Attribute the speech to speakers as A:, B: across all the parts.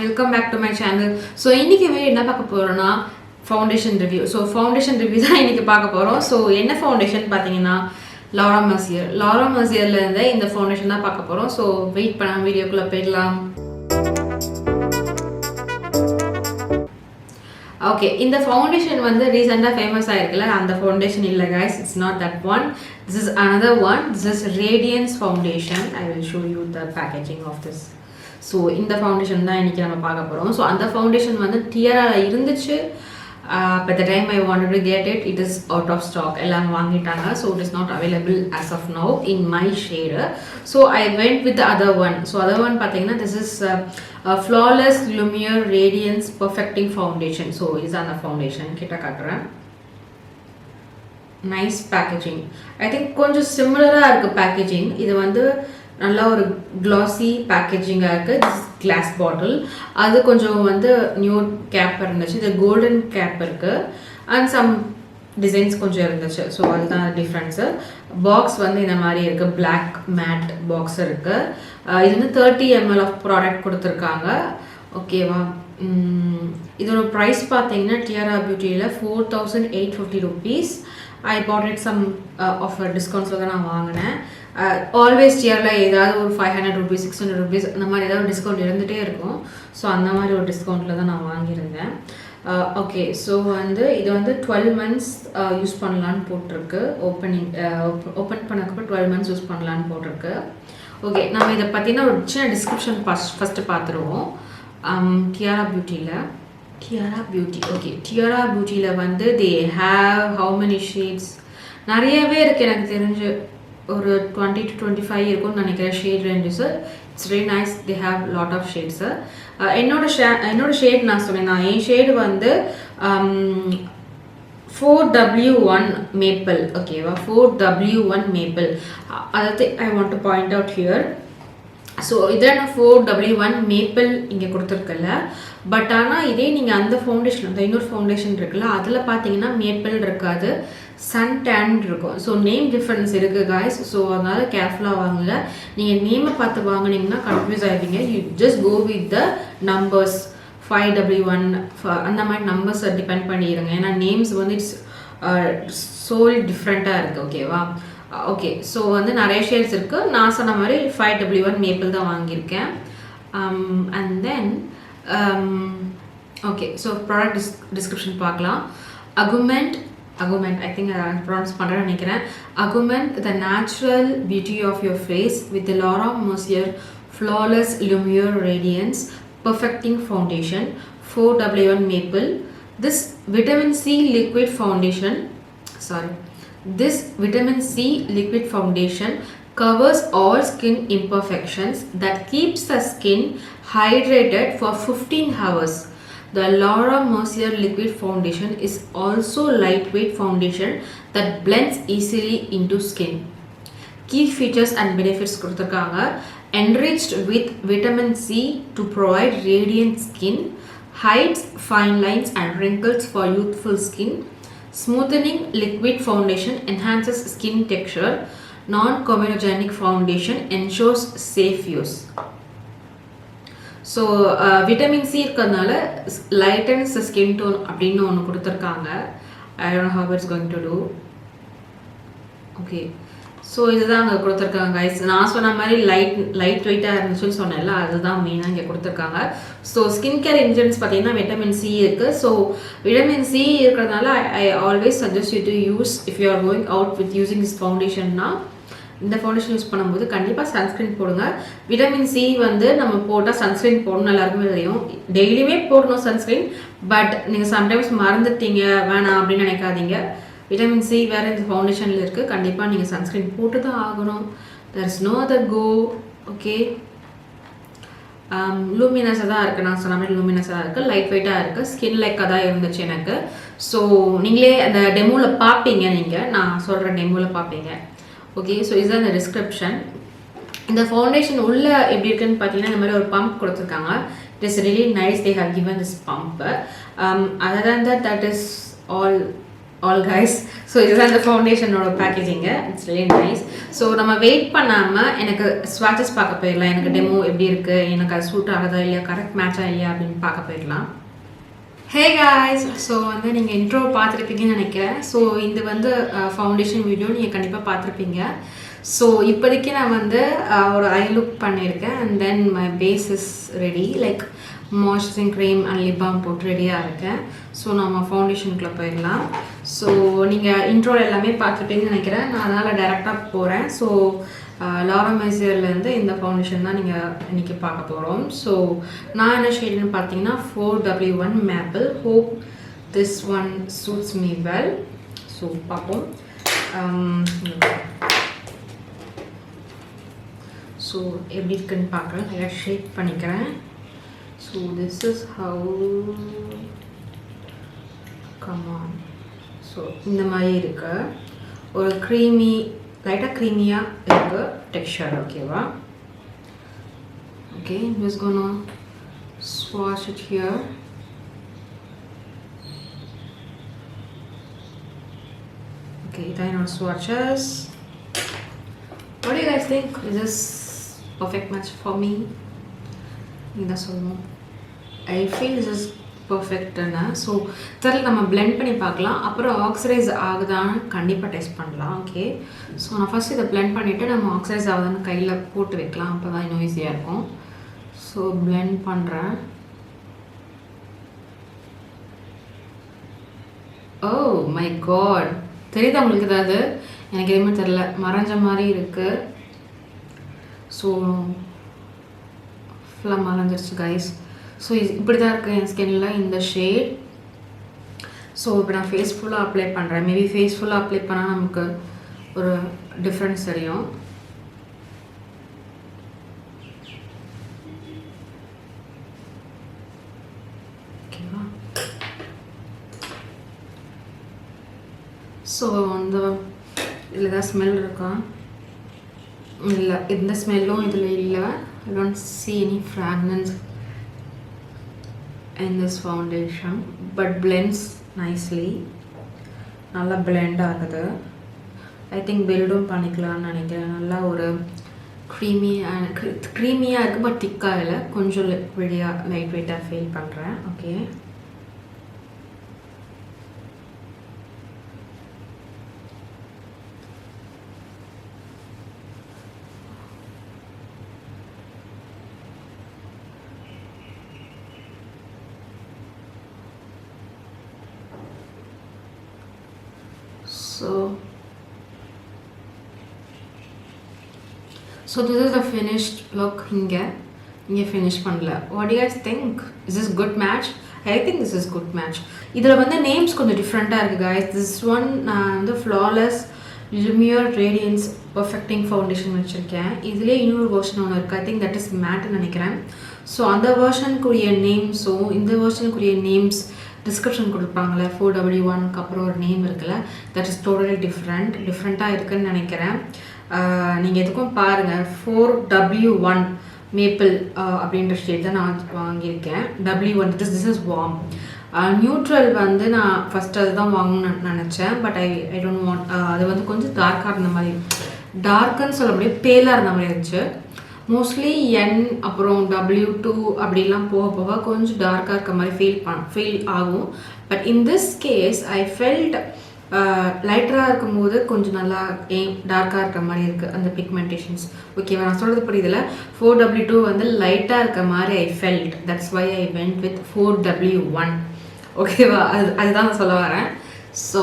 A: welcome back to my channel. So இன்னைக்கு என்ன பார்க்க போறோம்னா foundation review. So foundation review தான் இன்னைக்கு பார்க்க போகிறோம். ஸோ என்ன ஃபவுண்டேஷன் பார்த்தீங்கன்னா லாரா மர்சியர்ல இருந்து இந்த ஃபவுண்டேஷன் தான் பார்க்க போகிறோம். ஸோ வெயிட் பண்ண வீடியோக்குள்ளே போயிடலாம். ஓகே, இந்த ஃபவுண்டேஷன் வந்து ரீசெண்டாக ஃபேமஸ் ஆகிருக்குல்ல, அந்த ஃபவுண்டேஷன் இல்லை guys, it's not that one. This is another one. This is radiance foundation. I will show you the packaging of this. So இந்த ஃபவுண்டேஷன் தான் இன்றைக்கி நம்ம பார்க்க போகிறோம். ஸோ அந்த ஃபவுண்டேஷன் வந்து டியரால் இருந்துச்சு. By the time I wanted to get it, it is out of stock. எல்லாம் வாங்கிட்டாங்க. So it is not available as of now in my shade. So I went with the other one. So other one பார்த்தீங்கன்னா this is Flawless Lumiere Radiance Perfecting Foundation. So இதுதான் அந்த foundation. கிட்ட காட்டுறேன். Nice packaging. I think கொஞ்சம் சிமிலராக இருக்குது packaging. இது வந்து நல்லா ஒரு க்ளாஸி பேக்கேஜிங்காக இருக்குது. கிளாஸ் பாட்டில் அது கொஞ்சம் வந்து நியூ கேப் இருந்துச்சு. இது கோல்டன் கேப் இருக்குது அண்ட் சம் டிசைன்ஸ் கொஞ்சம் இருந்துச்சு. ஸோ அதுதான் டிஃப்ரென்ஸு. பாக்ஸ் வந்து இந்த மாதிரி இருக்குது. பிளாக் மேட் பாக்ஸ் இருக்குது. இது வந்து 30 ml ஆஃப் ப்ராடக்ட் கொடுத்துருக்காங்க. ஓகேவா? இதோட ப்ரைஸ் பார்த்தீங்கன்னா டியரா பியூட்டியில் 4850 rupees. I put it some offer டிஸ்கவுண்ட்ஸில் தான் நான் வாங்கினேன். ஆல்வேஸ் டியரில் ஏதாவது ஒரு 500 rupees 600 rupees அந்த மாதிரி ஏதாவது டிஸ்கவுண்ட் இருந்துகிட்டே இருக்கும். ஸோ அந்த மாதிரி ஒரு டிஸ்கவுண்ட்டில் தான் நான் வாங்கியிருந்தேன். ஓகே, ஸோ வந்து இது வந்து 12 months யூஸ் பண்ணலான்னு போட்டிருக்கு. ஓப்பன் பண்ணக்கப்புறம் 12 months யூஸ் பண்ணலான்னு போட்டிருக்கு. ஓகே, நம்ம இதை பற்றினா ஒரு சின்ன டிஸ்கிரிப்ஷன் ஃபஸ்ட்டு பார்த்துருவோம். டியரா பியூட்டி. ஓகே, டியரா பியூட்டியில் வந்து they have how many shades நிறையவே இருக்குது. எனக்கு தெரிஞ்சு ஒரு 20 to 25 இருக்கும்னு நினைக்கிறேன் shade ranges. It's very nice. They have lot of shades. என்னோட ஷேட் நான் சொன்னேன். என் ஷேடு வந்து 4W1 மேப்பிள். ஓகேவா? 4W1 maple. அதாவது I want to point out here. So இதில் நான் 4W1 மேப்பிள் இங்கே கொடுத்துருக்கல. பட் ஆனால் இதே நீங்கள் அந்த ஃபவுண்டேஷன், அந்த இன்னொரு ஃபவுண்டேஷன் இருக்குல்ல, அதில் பார்த்தீங்கன்னா மேப்பிள் இருக்காது, சன் டேன் இருக்கும். ஸோ நேம் டிஃப்ரென்ஸ் இருக்குது காய்ஸ். ஸோ அதனால் கேர்ஃபுல்லாக வாங்குங்க. நீங்கள் நேமை பார்த்து வாங்கினீங்கன்னா கன்ஃபியூஸ் ஆகிடுவீங்க. You just go with the numbers. 5W1 அந்த மாதிரி நம்பர்ஸை டிபெண்ட் பண்ணிடுங்க. ஏன்னா நேம்ஸ் வந்து இட்ஸ் சோல் டிஃப்ரெண்ட்டாக இருக்குது. ஓகேவா? ஓகே, ஸோ வந்து நிறைய ஷேட்ஸ் இருக்குது. நான் சொன்ன மாதிரி 5W1 மேப்பிள் தான் வாங்கியிருக்கேன். And then okay, so product description பார்க்கலாம். அகுமெண்ட், ஐ திங்க் ப்ரொனவுன்ஸ் பண்ணுறேன்னு நினைக்கிறேன். Augment the natural beauty of your face with Laura Mercier flawless lumiere radiance perfecting foundation 4W1 maple. This vitamin C liquid foundation covers all skin imperfections that keeps the skin hydrated for 15 hours. The Laura Mercier liquid foundation is also lightweight foundation that blends easily into skin. Key features and benefits கொடுத்திருக்காங்க. Enriched with vitamin C to provide radiant skin, hides fine lines and wrinkles for youthful skin. Smoothing liquid foundation enhances skin texture. Non-comedogenic foundation ensures safe use. So vitamin C இருக்கிறதுனால lightens skin tone அப்படின்னு ஒன்று கொடுத்துருக்காங்க. I don't know how it's going to do. Okay, so இதுதான் அங்கே கொடுத்துருக்காங்க guys. நான் சொன்ன மாதிரி லைட் வெயிட்டாக இருந்துச்சுன்னு சொன்னேன்ல, அதுதான் மெயினாக இங்கே கொடுத்துருக்காங்க. ஸோ ஸ்கின் கேர் இன்ஜென்ஸ் பார்த்தீங்கன்னா விட்டமின் சி இருக்குது. ஸோ விட்டமின் சி இருக்கிறதுனால I always suggest you to use if you are going out with using this ஃபவுண்டேஷன்னா இந்த ஃபவுண்டேஷன் யூஸ் பண்ணும்போது கண்டிப்பாக சன்ஸ்க்ரீன் போடுங்க. விட்டமின் சி வந்து நம்ம போட்டால் சன்ஸ்க்ரீன் போடணும், எல்லாருக்குமே தெரியும். டெய்லியுமே போடணும் சன்ஸ்க்ரீன். பட் நீங்கள் சம்டைம்ஸ் மறந்துட்டீங்க வேணாம் அப்படின்னு நினைக்காதீங்க. விட்டமின் சி வேறு இந்த ஃபவுண்டேஷனில் இருக்குது. கண்டிப்பாக நீங்கள் சன்ஸ்க்ரீன் போட்டு தான் ஆகணும். There is no other go. Okay, லூமினஸாக தான் இருக்குது. நான் சொன்ன மாதிரி லூமினஸாக தான் இருக்குது. லைட் வெயிட்டாக இருக்குது. ஸ்கின் லைக்காக தான் இருந்துச்சு எனக்கு. ஸோ நீங்களே அந்த டெமோவில் பார்ப்பீங்க. நான் சொல்கிற டெமோவில் பார்ப்பீங்க. ஓகே, ஸோ இதுதான் இந்த டிஸ்கிரிப்ஷன். இந்த ஃபவுண்டேஷன் உள்ளே எப்படி இருக்குன்னு பார்த்தீங்கன்னா இந்த மாதிரி ஒரு பம்ப் கொடுத்துருக்காங்க. It is really nice. They have given this pump. Other than that is all all guys. So இதுதான் இந்த ஃபவுண்டேஷனோட packaging. It's really nice. So நம்ம வெயிட் பண்ணாமல் எனக்கு ஸ்வாட்சஸ் பார்க்க போயிடலாம். எனக்கு டெமோ எப்படி இருக்குது, எனக்கு அது சூட் ஆகுதா இல்லையா, கரெக்ட் மேட்சாக இல்லையா அப்படின்னு பார்க்க போயிடலாம். ஹே காய்ஸ், ஸோ வந்து நீங்கள் இன்ட்ரோ பார்த்துருப்பீங்கன்னு நினைக்கிறேன். ஸோ இது வந்து ஃபவுண்டேஷன் வீடியோ நீங்கள் கண்டிப்பாக பார்த்துருப்பீங்க. ஸோ இப்போதைக்கு நான் வந்து ஒரு ஐ லுக் பண்ணியிருக்கேன். And then my base is ready, like moisturising cream and lip balm போட்டு ரெடியாக இருக்கேன். ஸோ நம்ம ஃபவுண்டேஷனுக்குள்ளே போயிடலாம். ஸோ நீங்கள் இன்ட்ரோவில் எல்லாமே பார்த்துருப்பீங்கன்னு நினைக்கிறேன். நான் அதனால் டைரெக்டாக போகிறேன். ஸோ லாரா மெர்சியர்லேருந்து இந்த ஃபவுண்டேஷன் தான் நீங்கள் இன்றைக்கி பார்க்க போகிறோம். ஸோ நான் என்ன ஷேடுன்னு பார்த்தீங்கன்னா 4W1 maple. Hope this one suits me well. So பார்ப்போம். ஸோ எப்படி இருக்குன்னு பார்க்குறேன். நிறையா ஷேக் பண்ணிக்கிறேன். So this is how come on. So இந்த மாதிரி இருக்கு. ஒரு க்ரீமி, லைட்டாக க்ரீமியாக இருக்குது டெக்ஸ்சர். ஓகேவா? Okay, just gonna swatch it here. Okay, then our swatches. What do you guys think? Is this perfect match for me? இதான் சொல்லணும். I feel this is பர்ஃபெக்டான. ஸோ தெரியல, நம்ம பிளெண்ட் பண்ணி பார்க்கலாம். அப்புறம் ஆக்சிடைஸ் ஆகுதான்னு கண்டிப்பாக டெஸ்ட் பண்ணலாம். ஓகே, ஸோ நான் ஃபஸ்ட் இதை பிளெண்ட் பண்ணிவிட்டு நம்ம ஆக்சிடைஸ் ஆகுதான்னு கையில் போட்டு வைக்கலாம். அப்போ தான் இன்னும் ஈஸியாக இருக்கும். ஸோ பிளெண்ட் பண்ணுறேன். ஓ மை காட், தெரியுதா உங்களுக்கு? ஏதாவது எனக்கு எதுவுமே தெரியல, மறைஞ்ச மாதிரி இருக்குது. ஸோ ஃபுல்லாக மறைஞ்சிருச்சு கைஸ். ஸோ இப்படி தான் இருக்குது என் ஸ்கின்னில் இந்த ஷேட். ஸோ இப்போ நான் ஃபேஸ் ஃபுல்லாக அப்ளை பண்ணுறேன். மேபி ஃபேஸ் ஃபுல்லாக அப்ளை பண்ணால் நமக்கு ஒரு டிஃப்ரென்ஸ் தெரியும். ஓகேவா? ஸோ அந்த இதில் ஏதாவது ஸ்மெல் இருக்கா? இல்லை, எந்த ஸ்மெல்லும் இதில் இல்லை. I don't see any fragrance in this foundation, but blends nicely. நல்லா blend ஆகுது. I think buildum பண்ணிக்கலாம்னு நினைக்கிறேன். நல்லா ஒரு க்ரீமியாக இருக்குது, பட் திக்காக இல்லை. கொஞ்சம் லிக்விடியாக லைட் வெயிட்டாக ஃபீல் பண்ணுறேன். Okay, so this is the finished look. இங்கே ஃபினிஷ் பண்ணல. what do you guys think? Is this good match? I think this is good match. இதில் வந்து நேம்ஸ் கொஞ்சம் டிஃப்ரெண்ட்டாக இருக்குது guys. this one நான் வந்து flawless lumiere radiance perfecting foundation வச்சுருக்கேன். இதுலேயே இன்னொரு வெர்ஷன் ஒன்று இருக்குது. I think that is மேட்னு நினைக்கிறேன். ஸோ அந்த வெர்ஷனுக்குரிய நேம்ஸும் இந்த வெர்ஷனுக்குரிய நேம்ஸ் டிஸ்கிரிப்ஷன் கொடுப்பாங்களே. 4W1க்கு அப்புறம் ஒரு நேம் இருக்குல்ல, தட் இஸ் டோட்டலி டிஃப்ரெண்ட்டாக இருக்குதுன்னு நினைக்கிறேன். நீங்கள் எதுக்கும் பாருங்கள். 4W1 மேப்பிள் அப்படின்ற ஷேட் தான் நான் வாங்கியிருக்கேன். W1 this is warm. Neutral வந்து நான் ஃபஸ்ட்டு அதுதான் வாங்கணும்னு நினச்சேன். But I don't want. அது வந்து கொஞ்சம் டார்க்காக இருந்த மாதிரி, டார்க்குன்னு சொல்ல முடியாது, பேலாக இருந்த மாதிரி இருந்துச்சு. மோஸ்ட்லி N அப்புறம் W2 அப்படிலாம் போக போக கொஞ்சம் டார்க்காக இருக்க மாதிரி ஃபீல் ஆகும். But in this case I felt லைட்டராக இருக்கும்போது கொஞ்சம் நல்லா டார்க்காக இருக்கிற மாதிரி இருக்குது அந்த பிக்மெண்டேஷன்ஸ். ஓகேவா? நான் சொல்கிறது புரியுதில்ல. 4W2 வந்து லைட்டாக இருக்க மாதிரி I felt. That's why I went with 4W1. ஓகேவா? அதுதான் நான் சொல்ல வரேன். So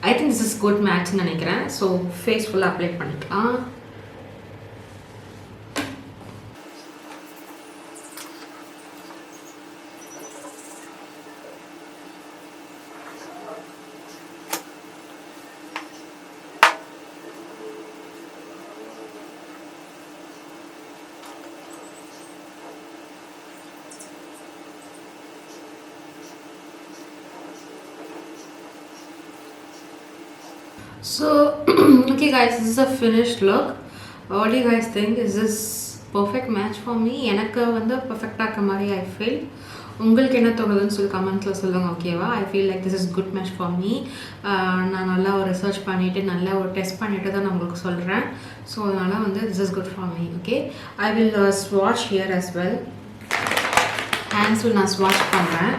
A: I think this is good மேட்ச்னு நினைக்கிறேன். ஸோ ஃபேஸ் ஃபுல்லாக அப்ளை பண்ணிக்கலாம். So okay guys, this is a finished look. What do you guys think? Is this perfect match for me? எனக்கு வந்து பர்ஃபெக்டாக இருக்க மாதிரி ஐ ஃபீல். உங்களுக்கு என்ன தோணுதுன்னு சொல்லி கமெண்ட்ஸில் சொல்லுங்கள் ஓகேவா. I feel like this is good match for me. நான் நல்லா ஒரு ரிசர்ச் பண்ணிவிட்டு நல்லா ஒரு டெஸ்ட் பண்ணிவிட்டு தான் நான் உங்களுக்கு சொல்கிறேன். ஸோ அதனால் வந்து this is good for me. Okay, I will swatch here as well. ஹேண்ட்ஸில் நான் ஸ்வாஷ் பண்ணுறேன்.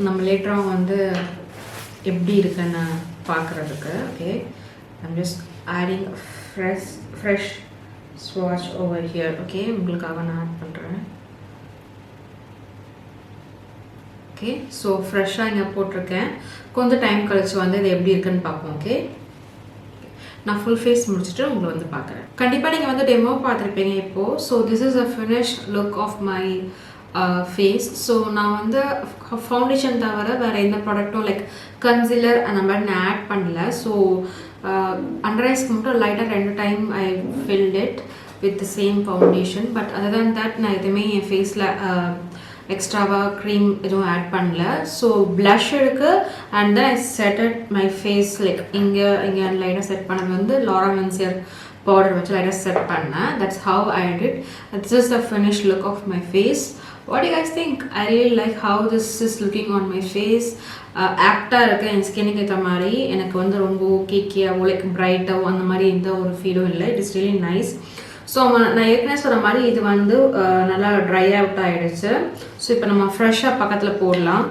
A: நம்ம லேட்டராக வந்து எப்படி இருக்குன்னு பார்க்குறதுக்கு. Okay, I'm just adding fresh swatch over here. Okay, உங்களுக்காக நான் ஆட் பண்ணுறேன். ஓகே, ஸோ ஃப்ரெஷ்ஷாக இங்கே போட்டிருக்கேன். கொஞ்சம் டைம் கழிச்சு வந்து இது எப்படி இருக்குன்னு பார்ப்போம். ஓகே, நான் ஃபுல் ஃபேஸ் முடிச்சுட்டு உங்களை வந்து பார்க்குறேன். கண்டிப்பாக நீங்கள் வந்து டெமோ பார்த்துருப்பீங்க இப்போது. So this is a finish look of my face. So நான் வந்து ஃபவுண்டேஷன் தவிர வேறு எந்த ப்ராடக்ட்டும் லைக் கன்சீலர் அந்த மாதிரி நான் ஆட் பண்ணல. ஸோ அண்டர் ஐஸ்க்கு மட்டும் லைட்டாக 2 time I filled it with the same foundation. But other than that நான் எதுவுமே என் ஃபேஸில் எக்ஸ்ட்ராவாக க்ரீம் எதுவும் ஆட் பண்ணல. ஸோ ப்ளஷ் இருக்குது and then I setted my face like இங்கே லைட்டாக செட் பண்ணது வந்து லாரா மெர்சியர் பவுடர் வச்சு லைட்டாக செட் பண்ணேன். That's how I did. This is the finish look of my face. What do you guys think? I really like how this is looking on my face. ஆக்டாக இருக்குது என் ஸ்கின்னுக்கு ஏற்ற மாதிரி. எனக்கு வந்து ரொம்ப கேக்கியாவோ லைக் பிரைட்டாவோ அந்த மாதிரி எந்த ஒரு ஃபீலும் இல்லை. It is really nice. So நான் ஏற்கனவே சொன்ன மாதிரி இது வந்து நல்லா ட்ரை அவுட் ஆகிடுச்சு. ஸோ இப்போ நம்ம ஃப்ரெஷ்ஷாக பக்கத்தில் போடலாம்.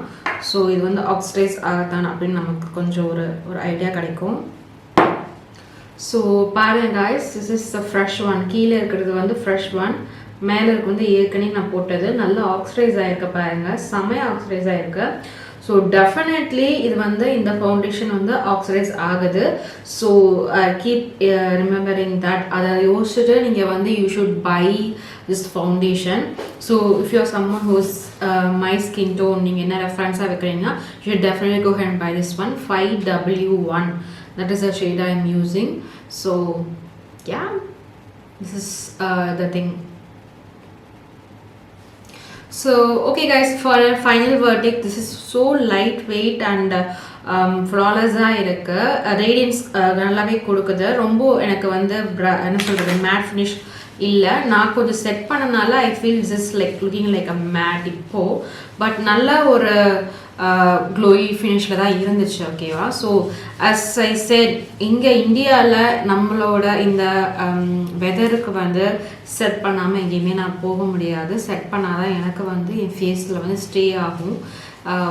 A: ஸோ இது வந்து ஆக்சிடைஸ் ஆகத்தான் அப்படின்னு நமக்கு கொஞ்சம் ஒரு ஐடியா கிடைக்கும். ஸோ பாருங்க guys, this is the fresh one. கீழே இருக்கிறது வந்து ஃப்ரெஷ் ஒன், மேலே இருக்கு வந்து ஏற்கனவே நான் போட்டது. நல்லா ஆக்சிடைஸ் ஆகிருக்க பாருங்க, செம்மையாக ஆக்சிடைஸ் ஆகிருக்கு. ஸோ டெஃபினெட்லி இது வந்து இந்த ஃபவுண்டேஷன் வந்து ஆக்சிடைஸ் ஆகுது. So keep remembering that. அதை யோசிச்சுட்டு நீங்கள் வந்து you should buy this foundation. So if you are someone who's my skin tone நீங்கள் என்ன ரெஃபரன்ஸாக வைக்கிறீங்கன்னா you should definitely go and buy this one 5W1. That is the shade I am using. So yeah, this is the thing. So okay guys, for a final verdict, this is so lightweight and ஃப்ளாலஸாக இருக்குது. Radians நல்லாவே கொடுக்குது. ரொம்ப எனக்கு வந்து என்ன சொல்கிறது matte finish இல்லை. நான் கொஞ்சம் செட் பண்ணனால I feel this is like looking like a matte இப்போது. பட் நல்ல ஒரு க்ளோயி ஃபினிஷில் தான் இருந்துச்சு. ஓகேவா. ஸோ அஸ் ஐ செட், இங்கே இந்தியாவில் நம்மளோட இந்த வெதருக்கு வந்து செட் பண்ணாமல் எங்கேயுமே நான் போக முடியாது. செட் பண்ணால் தான் எனக்கு வந்து என் ஃபேஸில் வந்து ஸ்டே ஆகும்.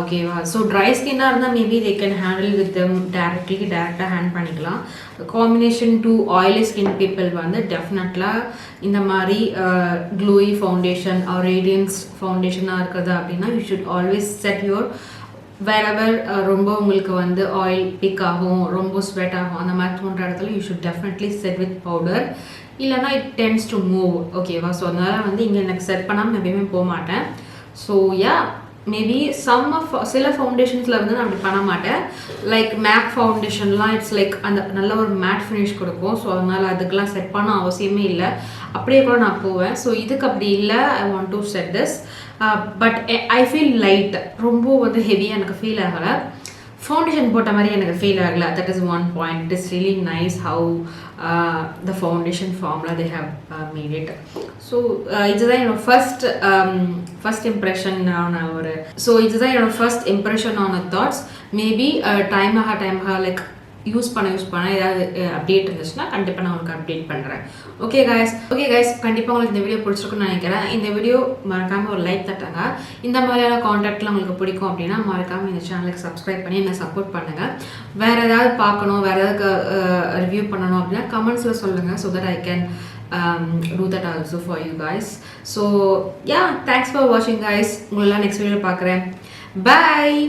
A: ஓகேவா. ஸோ ட்ரை ஸ்கின்னாக இருந்தால் maybe they can handle with them டேரெக்டாக ஹேண்ட் பண்ணிக்கலாம். Combination to oily skin people வந்து டெஃபினெட்லாக இந்த மாதிரி க்ளோயி ஃபவுண்டேஷன் ஆர் ரேடியன்ஸ் ஃபவுண்டேஷனாக இருக்குது அப்படின்னா you should always set your wherever ரொம்ப உங்களுக்கு வந்து ஆயில் பிக் ஆகும், ரொம்ப ஸ்வெட் ஆகும், அந்த மாதிரி தோன்ற இடத்துல you should definitely set with powder. இல்லைனா இட் டென்ஸ் டு மூவ். ஓகேவா. ஸோ அதனால் வந்து இங்கே எனக்கு செட் பண்ணாமல் எப்பயுமே போக மாட்டேன். ஸோ யா, மேபி சில ஃபவுண்டேஷன்ஸில் வந்து நான் அப்படி பண்ண மாட்டேன். லைக் மேக் ஃபவுண்டேஷன்லாம் இட்ஸ் லைக் அந்த நல்ல ஒரு மேட் ஃபினிஷ் கொடுக்கும். ஸோ அதனால் அதுக்கெலாம் செட் பண்ண அவசியமே இல்லை. அப்படியே கூட நான் போவேன். ஸோ இதுக்கு அப்படி இல்லை. ஐ want to set this. But I feel light. ரொம்ப வந்து ஹெவியாக எனக்கு ஃபீல் ஆகலை. ஃபவுண்டேஷன் போட்ட மாதிரி எனக்கு ஃபீல் ஆகலை. That is one point. It is really nice how the foundation formula they have made it. So இதுதான் என்னோட first impression on our. So இதுதான் என்னோட first impression on the thoughts. Maybe time like use பண்ண ஏதாவது update இருந்துச்சுன்னா கண்டிப்பாக நான் உங்களுக்கு அப்டேட் பண்ணுறேன். ஓகே கைஸ், கண்டிப்பாக உங்களுக்கு இந்த வீடியோ பிடிச்சிருக்குன்னு நினைக்கிறேன். இந்த வீடியோ மறக்காமல் ஒரு லைக் தட்டாங்க. இந்த மாதிரியான கான்டெக்ட்லாம் உங்களுக்கு பிடிக்கும் அப்படின்னா மறக்காமல் இந்த சேனலுக்கு சப்ஸ்கிரைப் பண்ணி என்னை சப்போர்ட் பண்ணுங்கள். வேறு ஏதாவது பார்க்கணும், வேறு ஏதாவது ரிவ்யூ பண்ணணும் அப்படின்னா கமெண்ட்ஸில் சொல்லுங்கள். So that I can do that also for you guys. So yeah, thanks for watching guys. உங்களெல்லாம் நெக்ஸ்ட் வீடியோ பார்க்குறேன். Bye.